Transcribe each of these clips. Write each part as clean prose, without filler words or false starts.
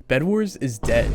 Bed Wars is dead.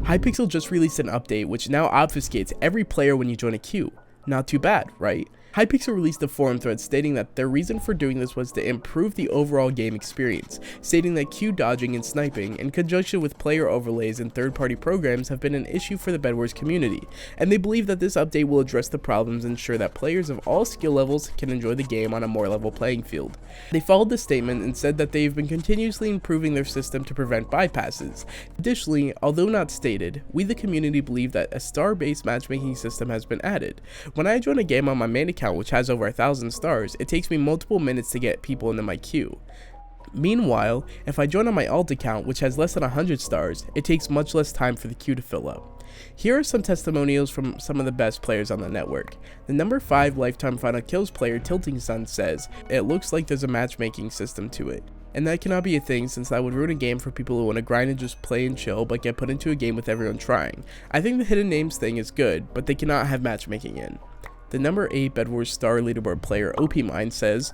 Hypixel just released an update which now obfuscates every player when you join a queue. Not too bad, right? Hypixel released a forum thread stating that their reason for doing this was to improve the overall game experience, stating that queue dodging and sniping, in conjunction with player overlays and third-party programs, have been an issue for the Bed Wars community, and they believe that this update will address the problems and ensure that players of all skill levels can enjoy the game on a more level playing field. They followed the statement and said that they've been continuously improving their system to prevent bypasses. Additionally, although not stated, we the community believe that a star-based matchmaking system has been added. When I join a game on my main account, which has over 1,000 stars, it takes me multiple minutes to get people into my queue. Meanwhile, if I join on my alt account, which has less than 100 stars, it takes much less time for the queue to fill up. Here are some testimonials from some of the best players on the network. The number 5 lifetime final kills player Tilting Sun says, "It looks like there's a matchmaking system to it. And that cannot be a thing, since that would ruin a game for people who want to grind and just play and chill but get put into a game with everyone trying. I think the hidden names thing is good, but they cannot have matchmaking in." The number 8 Bed Wars star leaderboard player OP Mine says,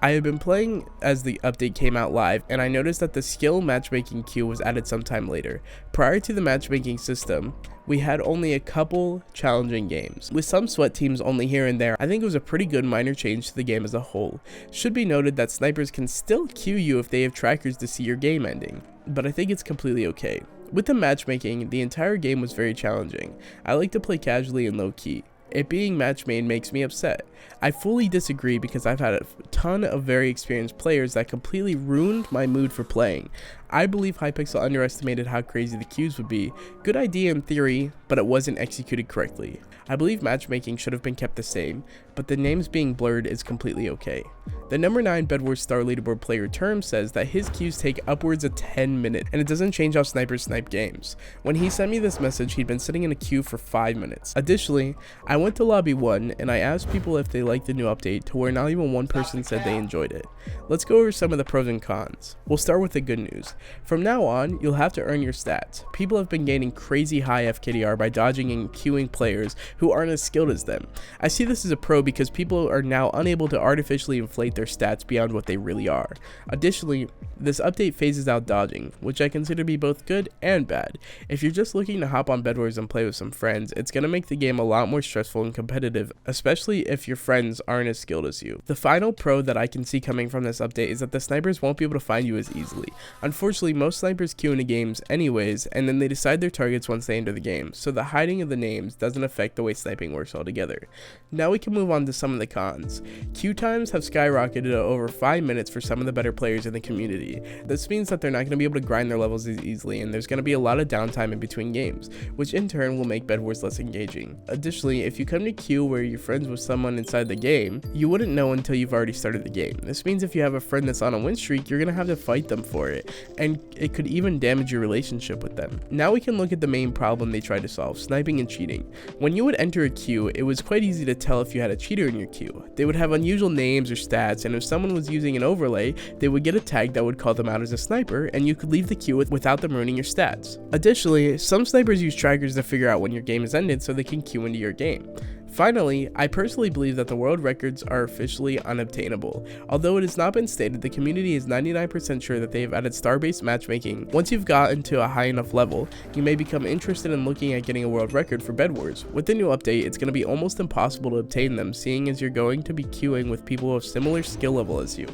"I have been playing as the update came out live, and I noticed that the skill matchmaking queue was added sometime later. Prior to the matchmaking system, we had only a couple challenging games, with some sweat teams only here and there. I think it was a pretty good minor change to the game as a whole. Should be noted that snipers can still queue you if they have trackers to see your game ending, but I think it's completely okay. With the matchmaking, the entire game was very challenging. I like to play casually and low key. It being match made makes me upset. I fully disagree because I've had a ton of very experienced players that completely ruined my mood for playing. I believe Hypixel underestimated how crazy the queues would be. Good idea in theory, but it wasn't executed correctly. I believe matchmaking should have been kept the same, but the names being blurred is completely okay." The number 9 Bed Wars star leaderboard player Term says that his queues take upwards of 10 minutes, and it doesn't change how snipers snipe games. When he sent me this message, he'd been sitting in a queue for 5 minutes. Additionally, I went to lobby 1 and I asked people if they liked the new update, to where not even one person said they enjoyed it. Let's go over some of the pros and cons. We'll start with the good news. From now on, you'll have to earn your stats. People have been gaining crazy high FKDR by dodging and queuing players who aren't as skilled as them. I see this as a pro because people are now unable to artificially inflate their stats beyond what they really are. Additionally, this update phases out dodging, which I consider to be both good and bad. If you're just looking to hop on Bed Wars and play with some friends, it's going to make the game a lot more stressful and competitive, especially if your friends aren't as skilled as you. The final pro that I can see coming from this update is that the snipers won't be able to find you as easily. Unfortunately, most snipers queue into games anyways, and then they decide their targets once they enter the game, so the hiding of the names doesn't affect the way sniping works altogether. Now we can move on to some of the cons. Queue times have skyrocketed to over 5 minutes for some of the better players in the community. This means that they're not going to be able to grind their levels as easily, and there's going to be a lot of downtime in between games, which in turn will make Bed Wars less engaging. Additionally, if you come to queue where you're friends with someone inside the game, you wouldn't know until you've already started the game. This means if you have a friend that's on a win streak, you're going to have to fight them for it, and it could even damage your relationship with them. Now we can look at the main problem they tried to solve: sniping and cheating. When you would enter a queue, it was quite easy to tell if you had a cheater in your queue. They would have unusual names or stats, and if someone was using an overlay, they would get a tag that would call them out as a sniper, and you could leave the queue without them ruining your stats. Additionally, some snipers use trackers to figure out when your game is ended so they can queue into your game. Finally, I personally believe that the world records are officially unobtainable. Although it has not been stated, the community is 99% sure that they have added star-based matchmaking. Once you've gotten to a high enough level, you may become interested in looking at getting a world record for Bed Wars. With the new update, it's going to be almost impossible to obtain them, seeing as you're going to be queuing with people of similar skill level as you.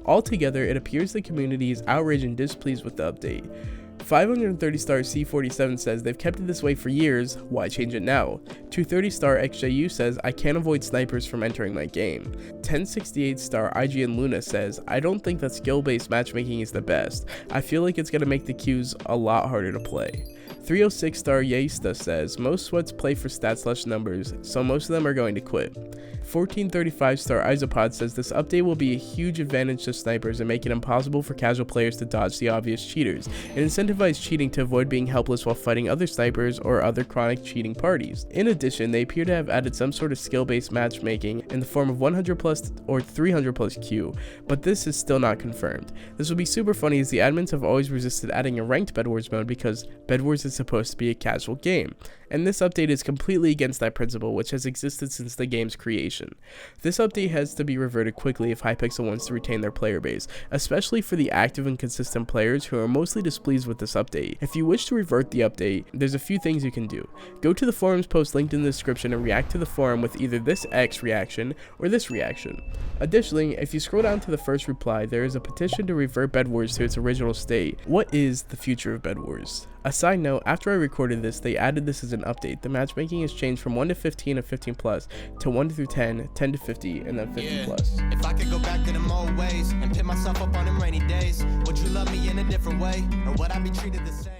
Altogether, it appears the community is outraged and displeased with the update. 530 star C47 says they've kept it this way for years, why change it now? 230 star XJU says I can't avoid snipers from entering my game. 1068 star IGN Luna says I don't think that skill based matchmaking is the best. I feel like it's going to make the queues a lot harder to play. 306 star Yeista says most sweats play for stats/numbers, so most of them are going to quit. 1435 star Isopod says this update will be a huge advantage to snipers and make it impossible for casual players to dodge the obvious cheaters, and incentivize cheating to avoid being helpless while fighting other snipers or other chronic cheating parties. In addition, addition, they appear to have added some sort of skill-based matchmaking in the form of 100 plus or 300 plus Q, but this is still not confirmed. This would be super funny as the admins have always resisted adding a ranked Bed Wars mode because Bed Wars is supposed to be a casual game, and this update is completely against that principle, which has existed since the game's creation. This update has to be reverted quickly if Hypixel wants to retain their player base, especially for the active and consistent players who are mostly displeased with this update. If you wish to revert the update, there's a few things you can do. Go to the forums post linked in the description and react to the forum with either this X reaction or this reaction. Additionally, if you scroll down to the first reply, there is a petition to revert Bed Wars to its original state. What is the future of Bed Wars? A side note, after I recorded this, they added this as an update. The matchmaking has changed from 1 to 15 and 15 plus to 1 through 10, 10 to 50, and then 50 plus. If I could go back to them old ways and pick myself up on them rainy days, would you love me in a different way, or would I be treated the same?